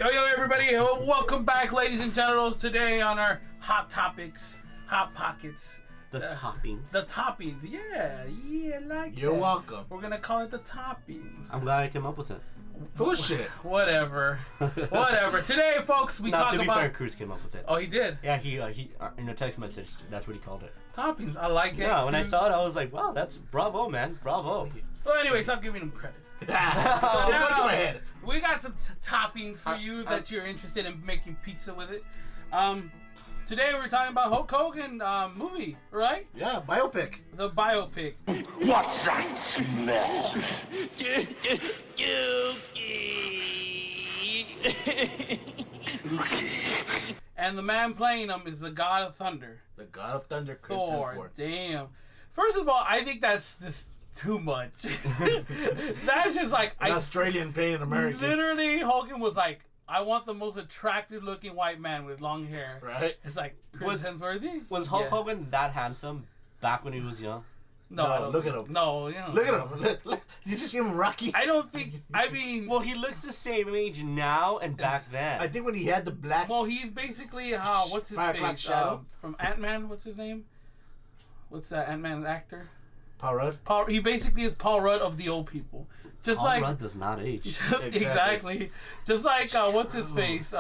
Yo, everybody. Welcome back, ladies and gentlemen. Today on our Hot Topics, Hot Pockets. The toppings. The toppings. Yeah, like You're that. welcome. We're going to call it the toppings. I'm glad I came up with it. Bullshit. Whatever. Today, folks, we talk to be about... fair, Cruz came up with it. Oh, he did? Yeah, he in a text message, that's what he called it. Toppings. I like it. Yeah, when I saw it, I was like, wow, that's bravo, man. Bravo. Well, anyway, stop giving him credit. Go to my head. We got some toppings for you that you're interested in making pizza with it. Today we're talking about Hulk Hogan movie, right? Yeah, biopic. The biopic. What's that smell? And the man playing him is the God of Thunder. The God of Thunder, Chris Thor. Hemsworth. Damn. First of all, I think that's just too much. That's just like An Australian playing an American. Literally, Hogan was like, I want the most attractive looking white man with long hair. Right? It's like Chris Hemsworth. Was Hulk Hogan that handsome back when he was young? No, look at him. No, you know. Look at him. Look. You just see him Rocky. I don't think. I mean, Well, he looks the same age now and back then. I think when he had the black. well, he's basically what's his 5 o'clock face? shadow? From Ant-Man. What's his name? What's that Ant-Man actor? Paul Rudd. He basically is Paul Rudd of the old people. Just Paul like Rudd does not age. exactly. Just like what's his face?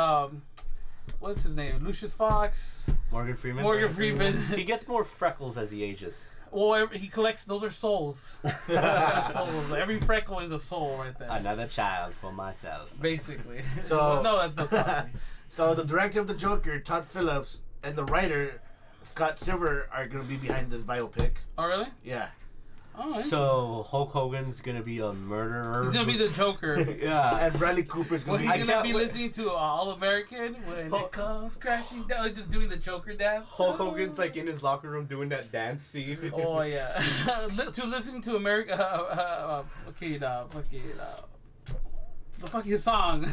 What's his name? Lucius Fox. Morgan Freeman. Morgan Freeman. He gets more freckles as he ages. Well, he collects. Those are souls. Souls. Every freckle is a soul right there. Another child for myself. Basically. So no, that's not. So the director of the Joker, Todd Phillips, and the writer, Scott Silver, are going to be behind this biopic. Oh, really? Yeah. Oh, So Hulk Hogan's gonna be a murderer. he's gonna be the Joker. Yeah. And Bradley Cooper's Well, going to he's be. gonna be listening to All American when it comes crashing down, like just doing the Joker dance. Hulk Hogan's like in his locker room doing that dance scene. Oh yeah, to listening to America. The fucking song.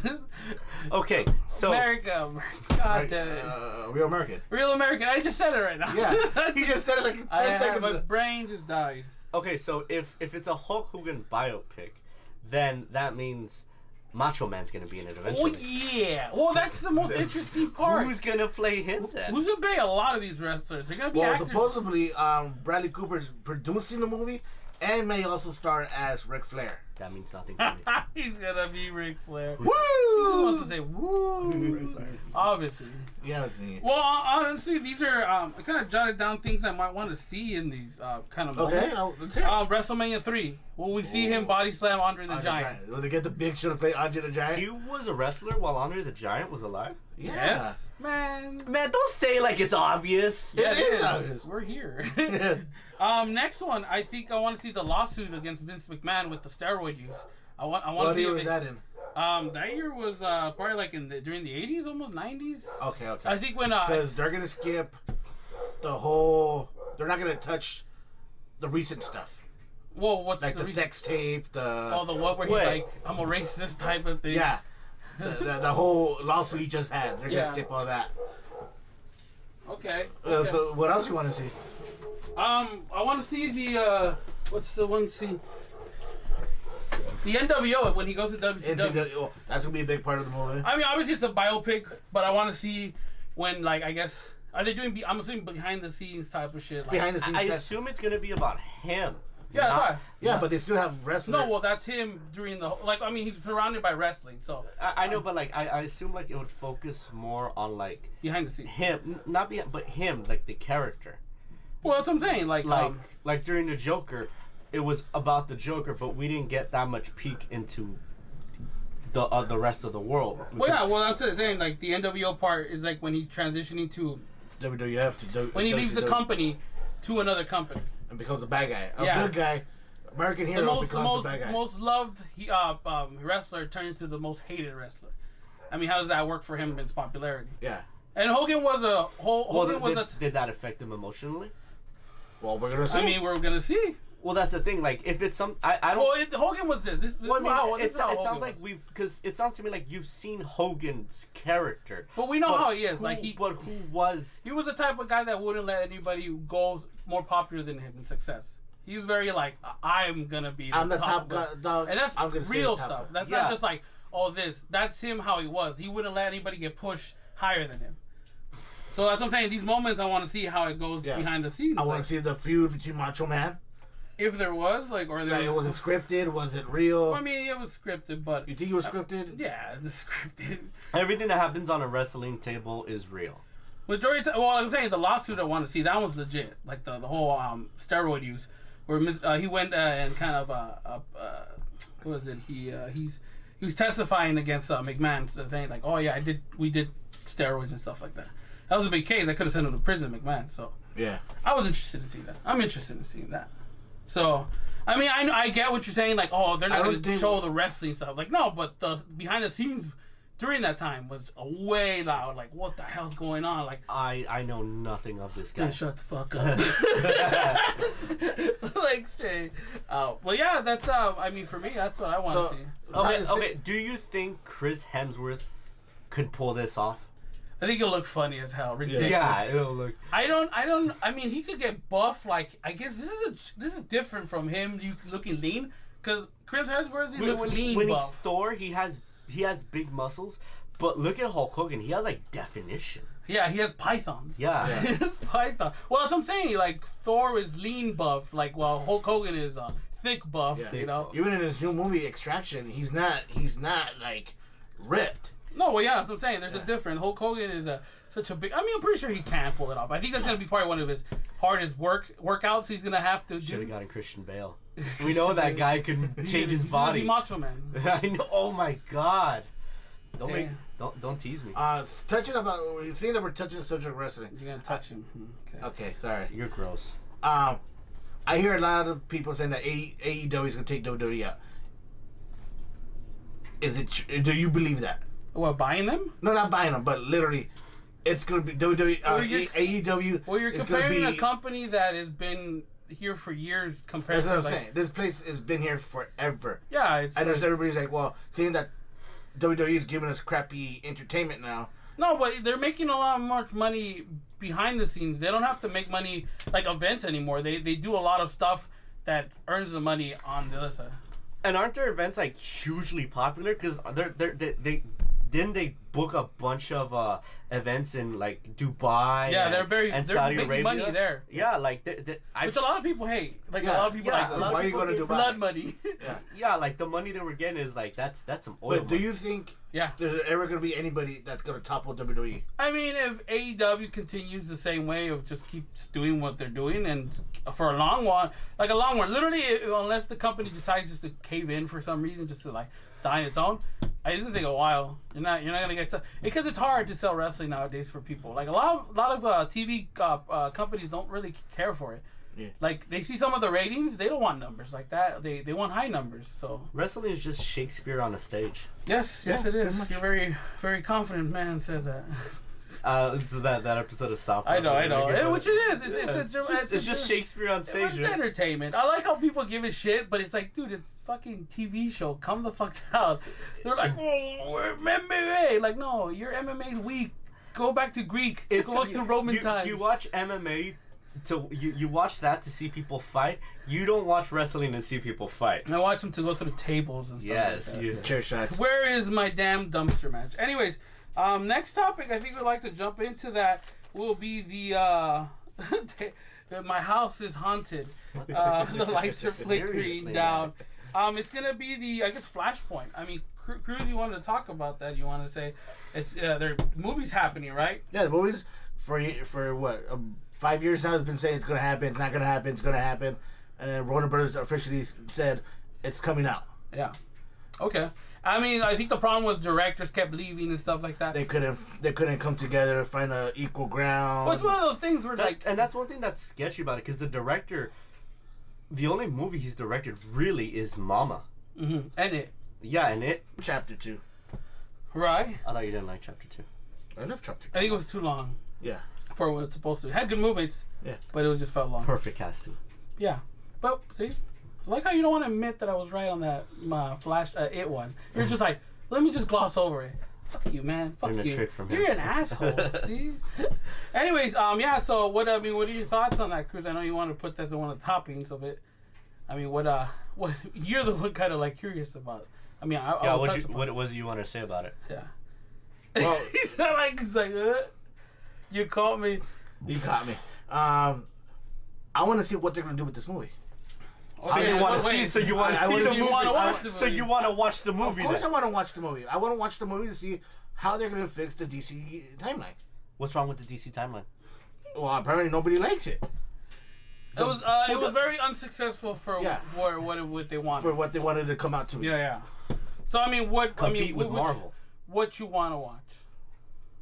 Okay, so America. God damn it. Real American. Real American. I just said it right now. Yeah. He just said it like 10 seconds my ago. brain just died. okay, so if it's a Hulk Hogan biopic, then that means Macho Man's gonna be in it Oh eventually. yeah. Well, that's the most interesting part. Who's gonna play him then? Who's gonna pay a lot of these wrestlers? They're gonna be Well, actors. supposedly, Bradley Cooper's producing the movie and may also star as Ric Flair. That means nothing to me. He's gonna be Ric Flair. Woo! He just wants to say woo. Obviously. Yeah, it's neat. Well, honestly, these are I kind of jotted down things I might want to see in these kind of Okay, moments. let's hear it. WrestleMania 3. Will we see him body slam Andre the Giant? Will they get the Big Show to play Andre the Giant? He was a wrestler while Andre the Giant was alive? Yeah. Yes, man. Man, don't say like it's obvious. Yeah, It is obvious. We're here. Yeah. Next one, I think I want to see the lawsuit against Vince McMahon with the steroid use. I want to What see. year if was that in? That year was probably like during the 80s, almost 90s. Okay. I think when Because they're gonna skip the whole. They're not gonna touch the recent stuff, well, what's like the reason? sex tape, the Oh, the one where he's Wait. like, I'm a racist type of thing. yeah, the whole lawsuit he just had. They're Yeah. gonna skip all that. Okay. So what else you want to see? I want to see the what's the one scene? The NWO when he goes to WCW. That's gonna be a big part of the movie. I mean, obviously it's a biopic, but I want to see when, like, I guess are they doing? I'm assuming behind the scenes type of shit. Like, Behind the scenes. I that's- assume it's gonna be about him. Yeah, that's not- right. yeah, but they still have wrestlers. No, well, that's him during the like. I mean, he's surrounded by wrestling, so I know, but like I assume like it would focus more on like behind the scenes. him, not behind, but him, like the character. Well, that's what I'm saying. Like, Like during the Joker, it was about the Joker, but we didn't get that much peek into the rest of the world. well, yeah. Well, that's what I'm saying. Like, the NWO part is like when he's transitioning to WWF to when he leaves the WCW company to another company. and becomes a bad guy. A Yeah. good guy, American The hero most, becomes a bad guy. most loved wrestler turned into the most hated wrestler. I mean, how does that work for him in his popularity? Yeah. And Hogan was Did that affect him emotionally? Well, we're gonna see. I mean, we're gonna see. Well, that's the thing. Like, if it's some, I don't. Well, Hogan was this. This Well, I mean, how, it this is how sounds Hogan like was. because it sounds to me like you've seen Hogan's character. But we know how he is. Who, Like but who was? he was the type of guy that wouldn't let anybody go more popular than him in success. He's very like, I'm gonna be. I'm the top top dog. and that's I'm gonna stay real the top stuff. guy. That's Yeah. not just like, oh, that's him how he was. He wouldn't let anybody get pushed higher than him. So that's what I'm saying. These moments, I want to see how it goes behind the scenes. I want to see the feud between Macho Man. If there was, like, or there was it scripted? Was it real? I mean, it was scripted, but you think it was scripted? Yeah, it's scripted. Everything that happens on a wrestling table is real. Majority. Well, I'm saying the lawsuit I want to see, that one's legit. Like the whole steroid use, where he went and kind of what was it? He was testifying against McMahon, saying like, oh yeah, we did steroids and stuff like that. That was a big case. I could have sent him to prison, McMahon. So yeah, I was interested in seeing that. I'm interested in seeing that. So, I mean, I get what you're saying. Like, oh, they're not going to show the wrestling stuff. Like, no, but the behind the scenes during that time was way loud. Like, what the hell's going on? Like, I know nothing of this guy. Then shut the fuck up. Like, straight. Well, yeah, that's I mean, for me, that's what I want to see. Okay. Do you think Chris Hemsworth could pull this off? I think it'll look funny as hell. Ridiculous. Yeah, it'll look. I mean, he could get buff. Like, I guess this is different from him looking lean, because Chris Hemsworth looks lean. When buff. he's Thor, he has big muscles, but look at Hulk Hogan. He has like definition. Yeah, he has pythons. Yeah. He has python. Well, that's what I'm saying. Like, Thor is lean buff. Like, while Hulk Hogan is thick buff. Yeah. You know. Even in his new movie Extraction, he's not like ripped. No, well, yeah, that's what I'm saying. There's a difference. Hulk Hogan is such a big. I mean, I'm pretty sure he can pull it off. I think that's gonna be probably one of his hardest workouts he's gonna have to do. Should have gotten Christian Bale. We know that guy can change his body. He's Macho Man. I know. Oh my God. Don't tease me. Touching about we've seen that we're touching the subject of wrestling. You're gonna touch him. Okay, sorry. You're gross. I hear a lot of people saying that AEW is gonna take WWE out. Is it? Do you believe that? What, buying them? No, not buying them, but literally, it's going to be WWE, AEW. Well, you're comparing a company that has been here for years compared to... That's what I'm saying. This place has been here forever. Yeah, it's... And there's everybody's like, well, seeing that WWE is giving us crappy entertainment now. No, but they're making a lot more money behind the scenes. They don't have to make money like events anymore. They do a lot of stuff that earns the money on the other side. And aren't their events like hugely popular? Because they didn't they book a bunch of events in like Dubai? Yeah, they're Saudi making Arabia? money there. Yeah, like which a lot of people hate. Like a lot of people like. Why are you going to Dubai? Blood money. Yeah, like the money that we're getting is like that's some oil. But do you think there's ever going to be anybody that's going to topple WWE? I mean, if AEW continues the same way of just keeps doing what they're doing, and for a long one, literally, unless the company decides just to cave in for some reason, just to like die on its own, it's gonna take a while. You're not gonna get because it's hard to sell wrestling nowadays for people. Like a lot of TV companies don't really care for it. Yeah. Like they see some of the ratings, they don't want numbers like that. They want high numbers. So wrestling is just Shakespeare on a stage. Yes, it is. You're very, very confident man says that. It's that episode of South Park. I know. Which it is. It's just Shakespeare on stage. It's entertainment. I like how people give it shit, but it's like, dude, it's fucking TV show. Come the fuck down. They're like, oh, we're MMA. Like, no, your MMA's weak. Go back to Greek. Go back to Roman times. You watch MMA. You watch that to see people fight. You don't watch wrestling to see people fight. I watch them to go through tables and stuff. Yes, like that. Chair shots. Where is my damn dumpster match? Anyways, next topic I think we'd like to jump into that will be the my house is haunted. The lights are flickering down. It's gonna be the FlashPoint. I mean, Cruz, you wanted to talk about that? You want to say it's there movies happening, right? Yeah, the movies for what 5 years now has been saying it's gonna happen, it's not gonna happen, it's gonna happen, and then Warner Brothers officially said it's coming out. Yeah. Okay. I mean, I think the problem was directors kept leaving and stuff like that. They couldn't come together, find a equal ground. Well, it's one of those things where and that's one thing that's sketchy about it, because the director, the only movie he's directed really is Mama. Mm-hmm. And It. Yeah, and It. Chapter 2. Right. I thought you didn't like Chapter 2. I love Chapter 2. I think it was too long. Yeah. For what it's supposed to be. It had good movements. Yeah. But it was just felt long. Perfect casting. Yeah. But see, I like how you don't want to admit that I was right on that It one. You're just like, let me just gloss over it. Fuck you, man. Fuck you. Trick from him. You're an asshole. See. Anyways, yeah. So what are your thoughts on that, Cruz? I know you want to put this as one of the toppings of it. I mean, what you're the one kind of like curious about. I mean, what was you want to say about it? Yeah. Well, he's like, you caught me. You caught me. I want to see what they're gonna do with this movie. So you want to see? So you want to see the movie? Watch the movie. So you want to watch the movie? Of course, then? I want to watch the movie. I want to watch the movie to see how they're gonna fix the DC timeline. What's wrong with the DC timeline? Well, apparently nobody likes it. It was very unsuccessful for what they wanted. For what they wanted to come out to be. Yeah. So I mean, Compete with Marvel. What you want to watch?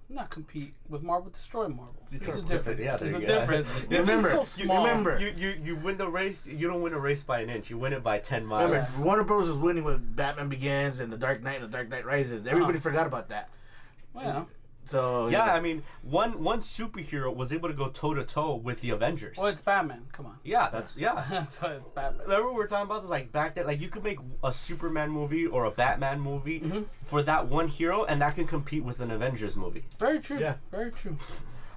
Not compete with Marvel. Destroy Marvel. There's a Destroy- difference. yeah, There's a there you go. difference. Remember, It's so small. remember. You win the race. You don't win a race by an inch. You win it by 10 miles. Remember, Warner Bros. Was winning with Batman Begins and The Dark Knight and The Dark Knight Rises. Everybody forgot about that. Well, So Yeah, I mean, one superhero was able to go toe to toe with the Avengers. well, it's Batman. Come on. Yeah, that's That's why it's Batman. Remember we were talking about this, like back then, like you could make a Superman movie or a Batman movie for that one hero, and that can compete with an Avengers movie. Very true. Yeah. Very true.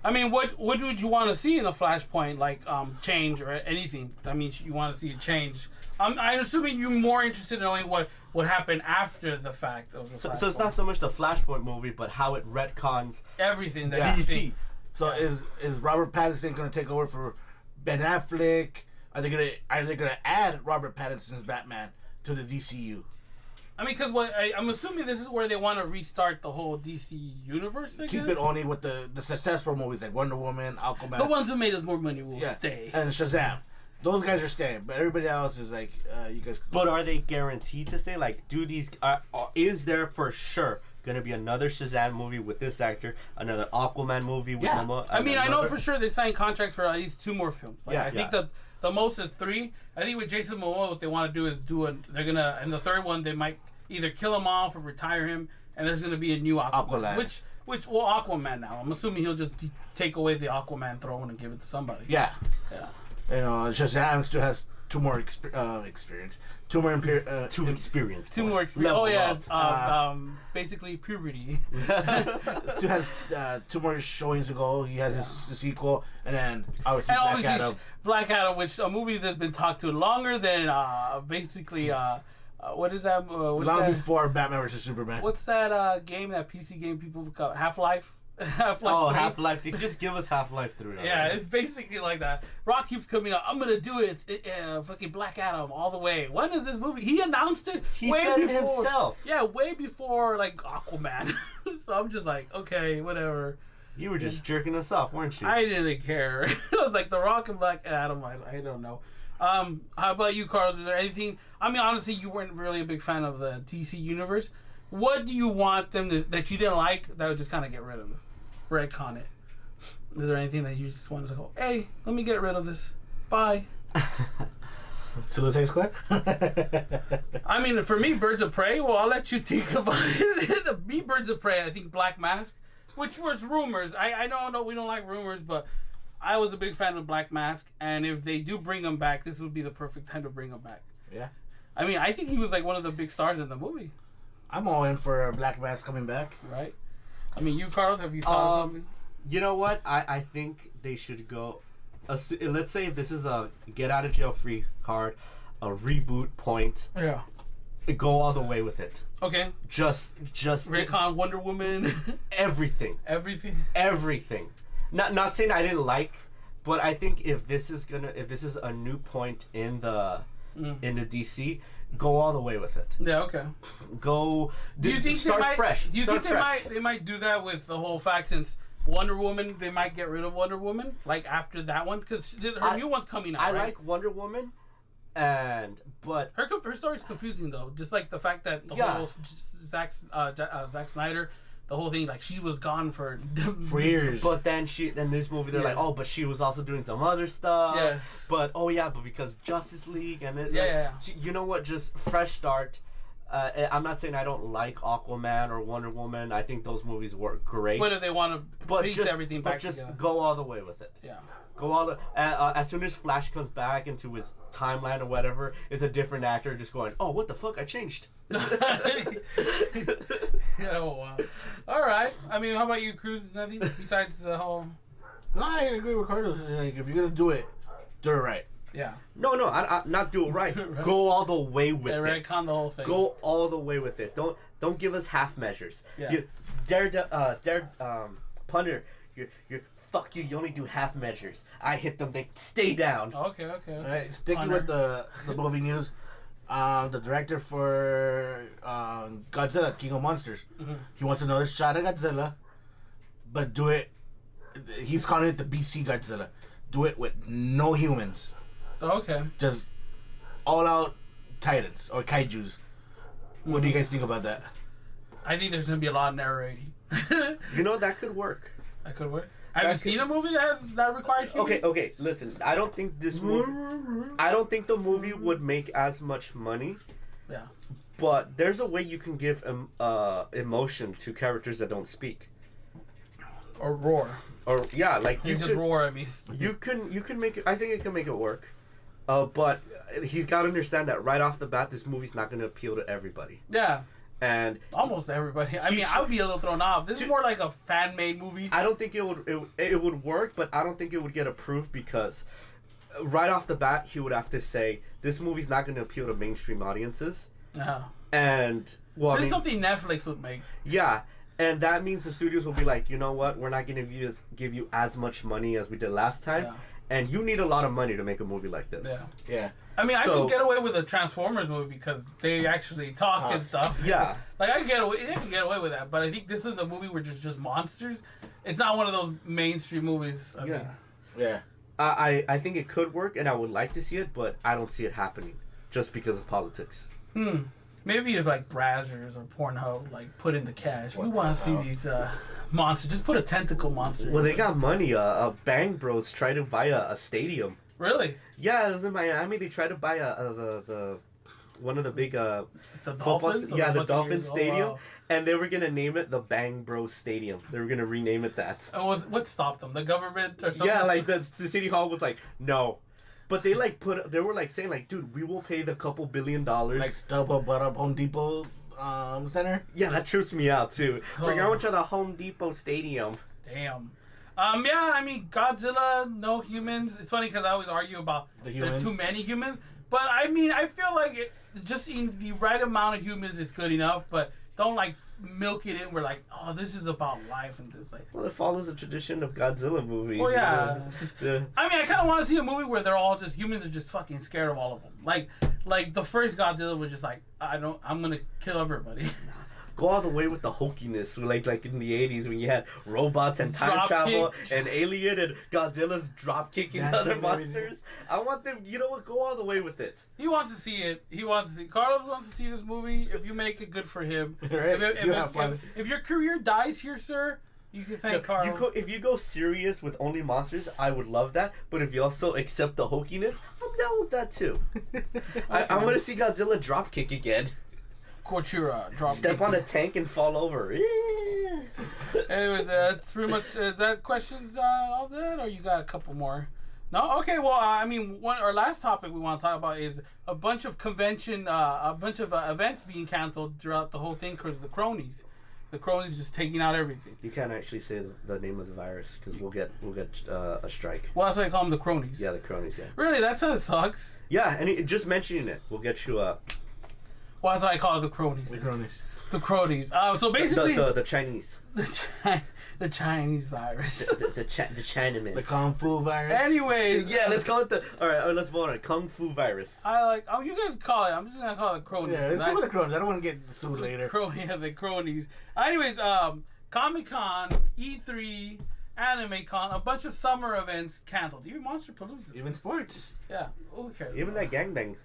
I mean, what would you want to see in the Flashpoint, like change or anything? I mean, you want to see a change. I'm assuming you're more interested in knowing what happened after the fact of the Flashpoint. So it's not so much the Flashpoint movie, but how it retcons everything that Yeah. you DC. think. So is Robert Pattinson going to take over for Ben Affleck? Are they gonna add Robert Pattinson's Batman to the DCU? I mean, because I'm assuming this is where they want to restart the whole DC universe. I Keep guess? it only with the successful movies like Wonder Woman, Aquaman. The ones who made us more money will stay. And Shazam. Those guys are staying, but everybody else is like, you guys. But are they guaranteed to stay? Like, do these? Is there for sure gonna be another Shazam movie with this actor, another Aquaman movie with Yeah. Momoa? I mean, I know another- for sure they signed contracts for at least 2 more films. Like, Yeah. I think that the most is 3. I think with Jason Momoa, what they want to do is they're gonna, and the third one they might either kill him off or retire him, and there's gonna be a new Aquaman. Aquaman now. I'm assuming he'll just take away the Aquaman throne and give it to somebody. Yeah. Yeah. You know, Shazam still has 2 more experience. 2 more experience. 2 more experience. Level Oh yeah, up. basically puberty. still has 2 more showings to go. He has his sequel, and then obviously And Black obviously Adam. Black Adam, which a movie that's been talked to longer than basically what is that? What's Long that? before Batman vs Superman. What's that game? That PC game people call Half-Life. Half-Life. Oh, 3? Half-Life. Just give us Half-Life 3. Yeah, it's basically like that. Rock keeps coming out. I'm gonna do it. Fucking Black Adam all the way. When is this movie? He announced it. He way said it before, himself. Yeah, way before like Aquaman. So I'm just like, okay, whatever. You were just jerking us off, weren't you? I didn't care. It was like The Rock and Black Adam. I don't know. How about you, Carlos? Is there anything? I mean, honestly, you weren't really a big fan of the DC universe. What do you want them to, that you didn't like that would just kind of get rid of? Retcon it. Is there anything that you just wanted to go, hey, let me get rid of this. Bye. Suicide Squad? I mean, for me, Birds of Prey, well, I'll let you think about it. Me, Birds of Prey, I think Black Mask, which was rumors. I know we don't like rumors, but I was a big fan of Black Mask, and if they do bring him back, this would be the perfect time to bring him back. Yeah. I mean, I think he was like one of the big stars in the movie, I'm all in for Black Mask coming back. right? I mean, you, Carlos, have you thought of something? You know what? I think they should go. Let's say if this is a get out of jail free card, a reboot point, Yeah. go all the way with it. Okay. Just Retcon Wonder Woman, everything. everything. Not saying I didn't like, but I think if this is a new point in the DC, go all the way with it. Yeah. Okay. Go. Do you think start they might, fresh? Do you Start think fresh. they might do that with the whole fact since Wonder Woman, they might get rid of Wonder Woman like after that one because her new one's coming out. I right? like Wonder Woman, but her story's confusing though. Just like the fact that the whole Zack Snyder, the whole thing, like she was gone for years. But then this movie they're like, oh, but she was also doing some other stuff. Yes. But but because Justice League and it, Yeah. you know what? Just fresh start. I'm not saying I don't like Aquaman or Wonder Woman. I think those movies work great. But if they want to piece everything back just together. go all the way with it. Yeah. Go all the as soon as Flash comes back into his timeline or whatever, it's a different actor just going, oh, what the fuck? I changed. Oh wow. All right. I mean, how about you, Cruz? Is nothing besides the whole? No, I agree with Carlos. Like, if you're gonna do it right. Yeah. No, I not do it right. Do it right. Go all the way with They it. retcon the whole thing. Go all the way with it. Don't give us half measures. Yeah. Punter, you're fuck you. You only do half measures. I hit them. They stay down. Okay. All right, sticking Hunter. with the movie news. The director for Godzilla, King of Monsters, he wants another shot at Godzilla, but do it. He's calling it the BC Godzilla. Do it with no humans, Okay. just all out titans or kaiju's. What do you guys think about that? I think there's gonna be a lot of narrating. You know that could work. That could work. Have you seen a movie that requires humans? Okay. Listen, I don't think this movie. I don't think the movie would make as much money. Yeah. But there's a way you can give emotion to characters that don't speak. Or roar. Or yeah, like You just roar at me. You can make it. I think it can make it work. But he's got to understand that right off the bat, this movie's not going to appeal to everybody. Yeah. And Almost everybody. I mean, I would be a little thrown off. This is more like a fan-made movie. I don't think it would work, but I don't think it would get approved because right off the bat, he would have to say this movie's not going to appeal to mainstream audiences. Yeah. And well, This is something Netflix would make. yeah. And that means the studios will be like, you know what? We're not going to give you as much money as we did last time. Yeah. And you need a lot of money to make a movie like this. Yeah. Yeah. I mean, I So- can get away with a Transformers movie because they actually talk and stuff. Yeah. Like I can get away. They can get away with that. But I think this is the movie where just monsters. It's not one of those mainstream movies. I think. Yeah. I think it could work, and I would like to see it, but I don't see it happening just because of politics. Maybe if like Brazzers or Pornhub like put in the cash, we What want the to see hell? these monsters. Just put a tentacle monster. Well, they got money. Bang Bros tried to buy a stadium. Really? Yeah, it was in Miami. They tried to buy the one of the big The football Dolphins? yeah, the What Dolphins oh, Stadium, wow. and they were gonna name it the Bang Bros Stadium. They were gonna rename it that. And what stopped them? The government or something? Yeah, like the city hall was like no, but they they were like saying like, dude, we will pay the couple $1 billion. Like StubHub, but up Home Depot Center. Yeah, that trips me out too. We're Oh. going to the Home Depot Stadium. Damn. Yeah, I mean, Godzilla, no humans. It's funny because I always argue about The there's humans. too many humans. But I mean, I feel like just in the right amount of humans is good enough. But don't like milk it in. We're like, oh, this is about life and this like. Well, it follows the tradition of Godzilla movies. Well, you yeah. know? Just, Yeah. I mean, I kind of want to see a movie where they're all just humans are just fucking scared of all of them. Like the first Godzilla was just like, I'm gonna kill everybody. Go all the way with the hokiness, like in the 80s when you had robots and time Drop travel kick. and Alien and Godzilla's drop kicking That's other it, everything. monsters. I want them, you know what, go all the way with it. He wants to see it. Carlos wants to see this movie. If you make it, good for him. Right. You have fun. If your career dies here, sir, you can thank Carlos. If you go serious with only monsters, I would love that. But if you also accept the hokiness, I'm down with that too. I want to see Godzilla drop kick again. Korchura, drop Step kick. on a tank and fall over. Anyways, that's pretty much. Is that questions all that, or you got a couple more? No. Okay. Well, I mean, our last topic we want to talk about is a bunch of events being canceled throughout the whole thing because the cronies. The cronies just taking out everything. You can't actually say the name of the virus because we'll get a strike. Well, that's why I call them the cronies. Yeah, the cronies. Yeah. Really, that sounds sucks. Yeah, and just mentioning it will get you Well, that's why I call it the cronies. The cronies. The cronies. So basically, the Chinese, the Chinese virus. the Chinaman. The Kung Fu virus. Anyways, Yeah, let's call it all right, let's vote on it. Kung Fu virus. I like. Oh, you guys call it. I'm just gonna call it cronies. Yeah, let's go with the cronies. I don't want to get sued later. The cronies. Anyways, Comic Con, E3, Anime Con, a bunch of summer events canceled. Even Monster Palooza. Even sports. Yeah. Okay. Even that gangbang.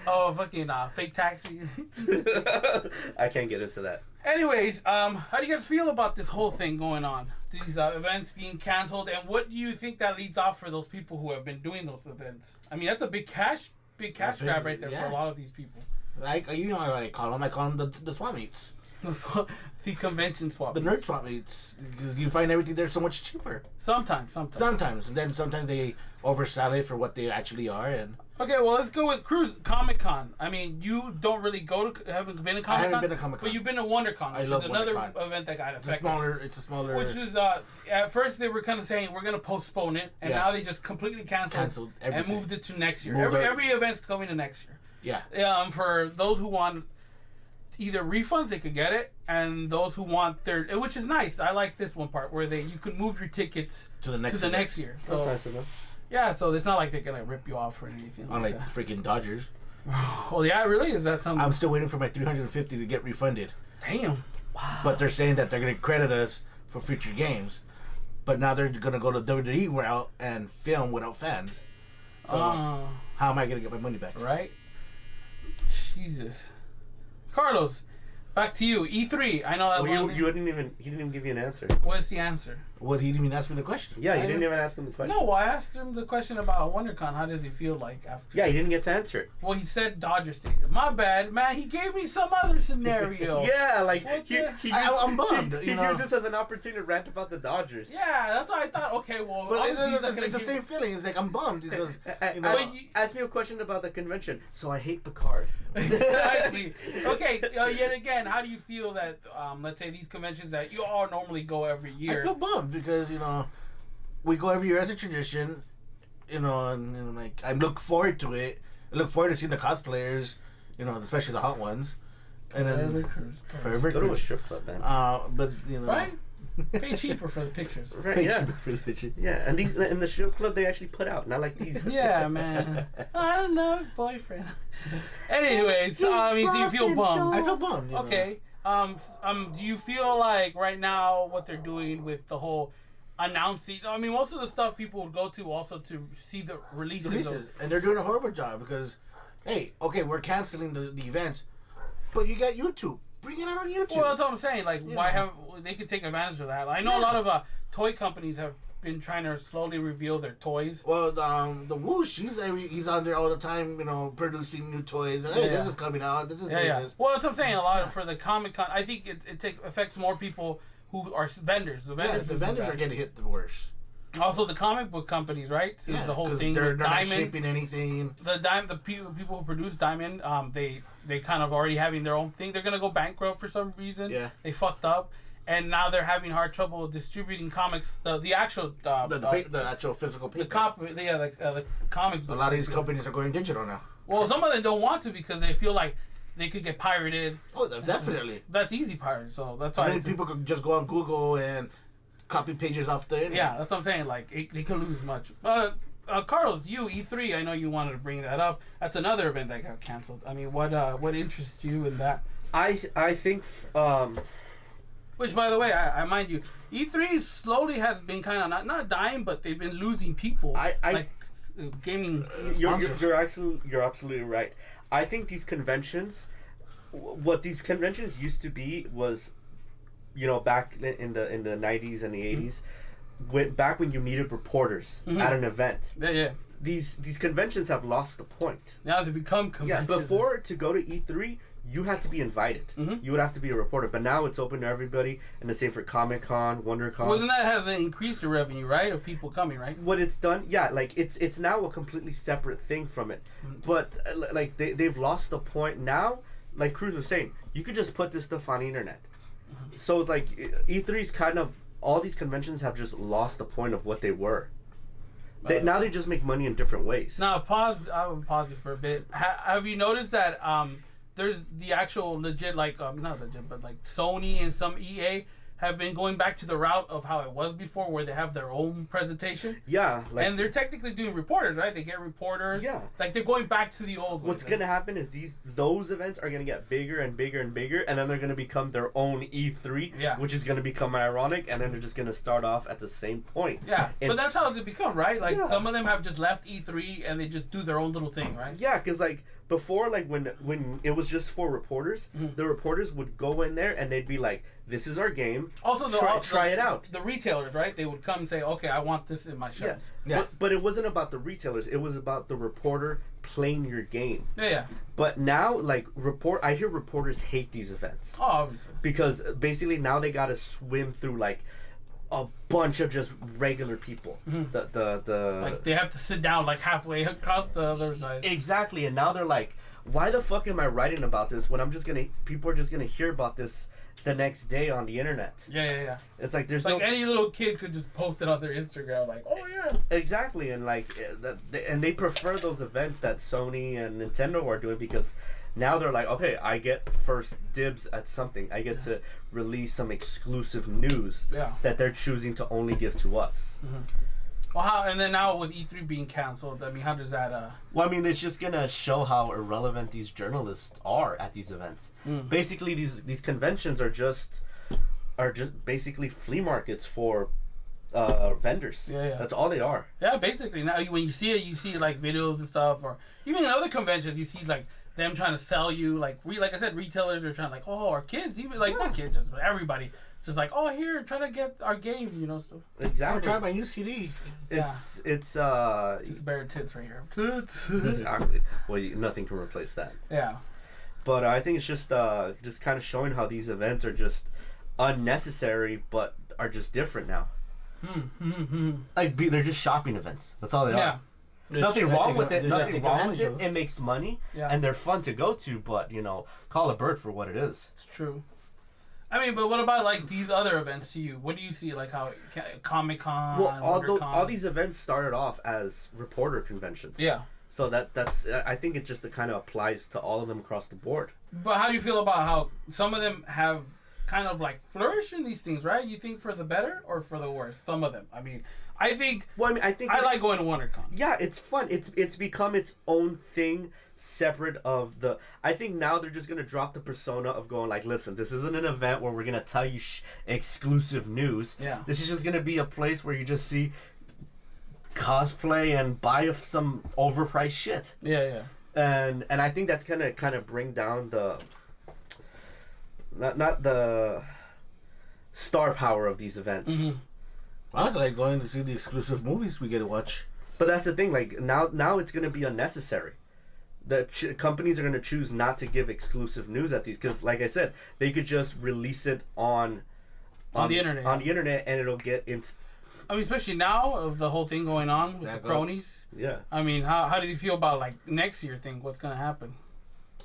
Oh, fucking fake taxi. I can't get into that. Anyways, how do you guys feel about this whole thing going on? These events being canceled, and what do you think that leads off for those people who have been doing those events? I mean, that's a big cash grab right there for yeah. a lot of these people. Like, you know what I call them? I call them the swap meets. The convention swap The meets. nerd swap meets, because you find everything there so much cheaper. Sometimes. Sometimes, and then sometimes they oversell it for what they actually are. And Okay, well, let's go with Comic Con. I mean, you don't really haven't been to Comic Con. I haven't been to Comic-Con. But you've been to WonderCon, which love is another WonderCon. event that got it's affected. a smaller. Which is, at first they were kind of saying, we're going to postpone it, and Yeah. now they just completely canceled and everything. moved it to next year. Moved Every event's coming to next year. Yeah. For those who want either refunds, they could get it, and those who want which is nice. I like this one part where you could move your tickets To the next year. That's So nice enough. yeah, so it's not like they're gonna rip you off or anything. Unlike Like freaking Dodgers. that. Well, yeah, really, is that something? I'm still waiting for my $350 to get refunded. Damn. But they're saying that they're going to credit us for future games. But now they're going to go to WWE route and film without fans. So how am I going to get my money back? Right. Jesus. Carlos, back to you. E3. I know that Well, one. he didn't even give you an answer. What's the answer? What, he didn't even ask me the question? Yeah, you I didn't don't- even ask him the question. No, I asked him the question about WonderCon. How does he feel like after? Yeah, he didn't get to answer it. Well, he said Dodger Stadium. My bad, man. He gave me some other scenario. Yeah, like What he the- I'm bummed, He you know. used this as an opportunity to rant about the Dodgers. Yeah, that's why I thought. Okay, well, But obviously he's not it's gonna the give- same feeling. It's like I'm bummed because, you know. But you- Ask me a question about the convention. So I hate Picard. Exactly. Okay. Yet again, how do you feel that, let's say these conventions that you all normally go every year? I feel bummed because, you know, we go every year as a tradition, you know, and like I look forward to it. I look forward to seeing the cosplayers, you know, especially the hot ones. And then Go to a strip club, man. but you know, Right? Pay cheaper for the pictures. Right, yeah. yeah. Yeah, and these in the strip club they actually put out, not like these. Yeah, man. I don't know, boyfriend. Anyways, I mean, so you feel bummed. I feel bummed. You know. Okay. Do you feel like right now what they're doing with the whole announcing? I mean, most of the stuff people would go to also to see the releases. And they're doing a horrible job because, hey, okay, we're canceling the events, but you got YouTube. Bring it out on YouTube. Well, that's what I'm saying. Like, You why know. have they could take advantage of that? I know a lot of toy companies have been trying to slowly reveal their toys. Well, the Whoosh, he's on there all the time, you know, producing new toys. Hey, Yeah. this is coming out. This is Yeah, doing yeah. this. Well, that's what I'm saying. A lot for the Comic Con. I think it affects more people who are vendors. The Yeah, vendors, the vendors are getting hit the worst. Also, the comic book companies, right? Since Yeah, the whole 'cause thing they're with not Diamond. shipping anything. The people who produce Diamond, they kind of already having their own thing. They're gonna go bankrupt for some reason. Yeah. They fucked up, and now they're having hard trouble distributing comics. The actual The actual physical paper. the comic book. A lot of these companies are going digital now. Well, some of them don't want to because they feel like they could get pirated. Oh, definitely. That's easy pirate. So that's I why. mean, people could just go on Google and copy pages off the internet. Yeah, that's what I'm saying. Like, they could lose much. Carlos, you E3. I know you wanted to bring that up. That's another event that got canceled. I mean, what interests you in that? I think Which, by the way, I mind you, E3 slowly has been kind of not dying, but they've been losing people. Gaming. you're absolutely right. I think these conventions, what these conventions used to be was, you know, back in the 90s and the 80s, back when you needed reporters at an event. Yeah. These conventions have lost the point. Now they become conventions. Yeah, before to go to E3, you had to be invited. You would have to be a reporter, but now it's open to everybody, and the same for Comic-Con, WonderCon. Wasn't that having increased the revenue, right, of people coming, right? What it's done, yeah, like it's now a completely separate thing from it. But like they've lost the point now. Like Cruz was saying, you could just put this stuff on the internet. So it's like E3's kind of, all these conventions have just lost the point of what they were. Now they just make money in different ways. Now pause. I will pause it for a bit. Have you noticed that there's the actual legit, like not legit, but like Sony and some EA have been going back to the route of how it was before, where they have their own presentation. Yeah, like, And they're technically doing reporters, right? They get reporters. Yeah. Like they're going back to the old. what's ways, gonna happen is those events are gonna get bigger and bigger and bigger, and then they're gonna become their own E3, Yeah. which is gonna become ironic, and then they're just gonna start off at the same point. Yeah, but It's- that's how it's become, right? Like Yeah. some of them have just left E3 and they just do their own little thing, right? Yeah, because like before, like when it was just for reporters, the reporters would go in there and they'd be like, "This is our game. Also, try it out." The retailers, right? They would come and say, "Okay, I want this in my shelves." Yeah. But it wasn't about the retailers. It was about the reporter playing your game. Yeah. But now, like I hear reporters hate these events Oh, obviously. because basically now they got to swim through like a bunch of just regular people. The Like they have to sit down like halfway across the other side. exactly, and now they're like, why the fuck am I writing about this when people are just gonna hear about this the next day on the internet? Yeah. It's like there's Like no any little kid could just post it on their Instagram, like, "Oh yeah." exactly, and like and they prefer those events that Sony and Nintendo are doing because now they're like, okay, I get first dibs at something. I get to release some exclusive news that they're choosing to only give to us. Well, how? And then now with E3 being canceled, I mean, how does that? Well, I mean, it's just gonna show how irrelevant these journalists are at these events. Basically, these conventions are just basically flea markets for vendors. Yeah. That's all they are. Yeah, basically now when you see it, you see like videos and stuff, or even in other conventions, you see like them trying to sell you like I said, retailers are trying to like, oh, our kids, even like not kids, just everybody, just like, oh, here, try to get our game, you know. So Exactly. I'm trying my new CD. It's just bare tits right here. Tits. exactly. Well, nothing can replace that. Yeah. But I think it's just kind of showing how these events are just unnecessary, but are just different now. Like they're just shopping events. That's all they are. Nothing wrong with it. Nothing wrong with it. It makes money, and they're fun to go to. But call a bird for what it is. It's true. I mean, but what about like these other events to you? What do you see like how Comic-Con? Well, all these events started off as reporter conventions. Yeah. So that's I think it just kind of applies to all of them across the board. But how do you feel about how some of them have kind of like flourished in these things, right? You think for the better or for the worse? Some of them. I mean, I think. Well, I think I like going to WonderCon. Yeah, it's fun. It's become its own thing, separate of the. I think now they're just gonna drop the persona of going like, listen, this isn't an event where we're gonna tell you exclusive news. Yeah. This is just gonna be a place where you just see cosplay and buy some overpriced shit. Yeah. And I think that's gonna kind of bring down the. Not the star power of these events. I was like going to see the exclusive movies we get to watch. But that's the thing. Like now it's going to be unnecessary. The companies are going to choose not to give exclusive news at these because, like I said, they could just release it on the internet. On the internet, and it'll get I mean, especially now of the whole thing going on with the cronies. Yeah. I mean, how do you feel about like next year? Think what's going to happen?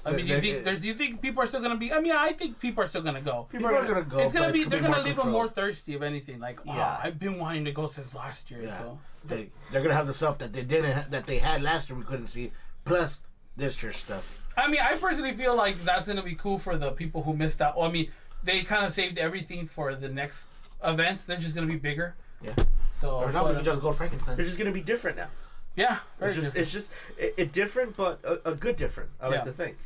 I mean, do you think people are still gonna be? I mean, I think people are still gonna go. People are gonna go. It's gonna be. They're gonna leave them controlled. more thirsty, if anything. Like, I've been wanting to go since last year. Yeah. So They're gonna have the stuff that they had last year we couldn't see, plus this year's stuff. I mean, I personally feel like that's gonna be cool for the people who missed out. Well, I mean, they kind of saved everything for the next events. They're just gonna be bigger. Yeah. So Or now we can just go Frankenstein. They're just going to be different now. Yeah. It's just different, but a good different. I like to think.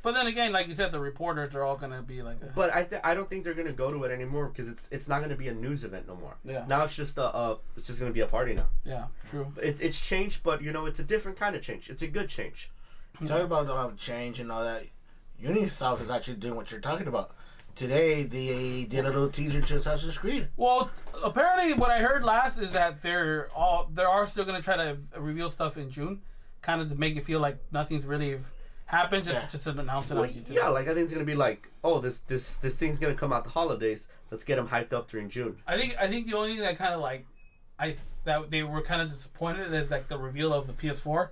But then again, like you said, the reporters are all gonna be like. But I don't think they're gonna go to it anymore because it's not gonna be a news event no more. Yeah. Now it's just gonna be a party now. Yeah. True. It's changed, but it's a different kind of change. It's a good change. Talking about change and all that, Ubisoft is actually doing what you're talking about. Today they did a little teaser to Assassin's Creed. Well, apparently, what I heard last is that they are still gonna try to reveal stuff in June, kind of to make it feel like nothing's really happened. Just to announce it on YouTube. Yeah, like I think it's gonna be like, oh, this thing's gonna come out the holidays. Let's get them hyped up during June. I think the only thing that kind of like that they were kind of disappointed is like the reveal of the PS4,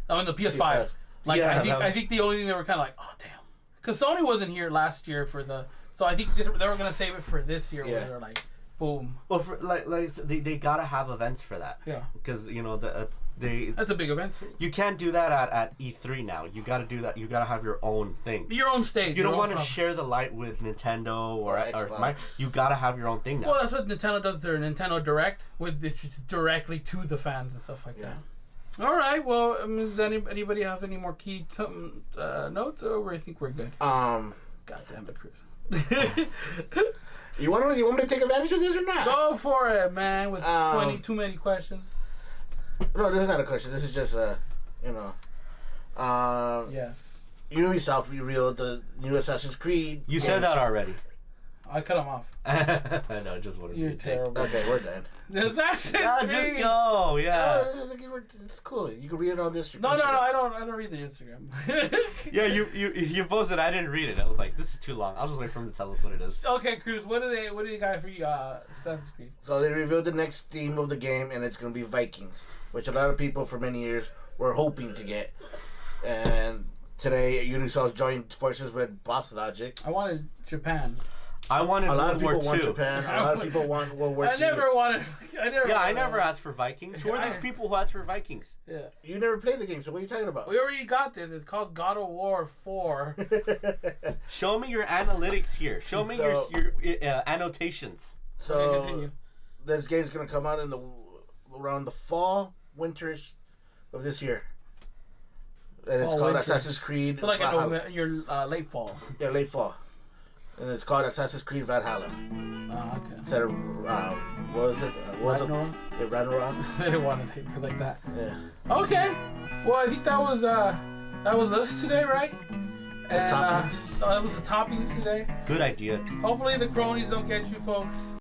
the PS5. Like I think the only thing they were kind of like, oh damn, because Sony wasn't here last year for the. So I think they were gonna save it for this year where they're like, boom. Well, for like I said, they gotta have events for that. Yeah. Because that's a big event. You can't do that at E3 now. You gotta do that. You gotta have your own thing. Your own stage. You don't want to share the light with Nintendo or you gotta have your own thing now. Well, that's what Nintendo does. Their Nintendo Direct, which is directly to the fans and stuff like that. All right. Well, does anybody have any more key notes, or I think we're good? God damn it, Chris. You want me to take advantage of this or not? Go for it, man. With too many questions. No, this is not a question. This is just Yes. Ubisoft revealed the new Assassin's Creed. You said that already. I cut him off. I know, just wanted You're to take. terrible. Okay, we're done. Assassin's Yeah, Creed. just go. Yeah. It's cool. You can read it on this. No, I don't read the Instagram. Yeah, you posted. I didn't read it. I was like, this is too long. I'll just wait for him to tell us what it is. Okay, Cruz. What do you got for you? Assassin's Creed. So they revealed the next theme of the game, and it's going to be Vikings, which a lot of people for many years were hoping to get. And today, Ubisoft joined forces with Boss Logic. I wanted Japan. I wanted A lot of World people War want II. Japan. A lot of people want World War II. I never wanted. I never asked for Vikings. Who are these people who asked for Vikings? Yeah. You never played the game, so what are you talking about? We already got this. It's called God of War 4. Show me your analytics here. Show me your annotations. Okay, So continue. this game's gonna come out in around the fall, winterish of this year, and it's Fall, called winter. Assassin's Creed. So like Valhalla. in your late fall. Yeah, late fall, and it's called Assassin's Creed Valhalla. Oh, okay. Instead of what was it? Ragnarok? Yeah, Ragnarok. I didn't want to take it like that. Yeah. Okay. Well, I think that was us today, right? And Toppings. that was the toppings today. Good idea. Hopefully the cronies don't get you, folks.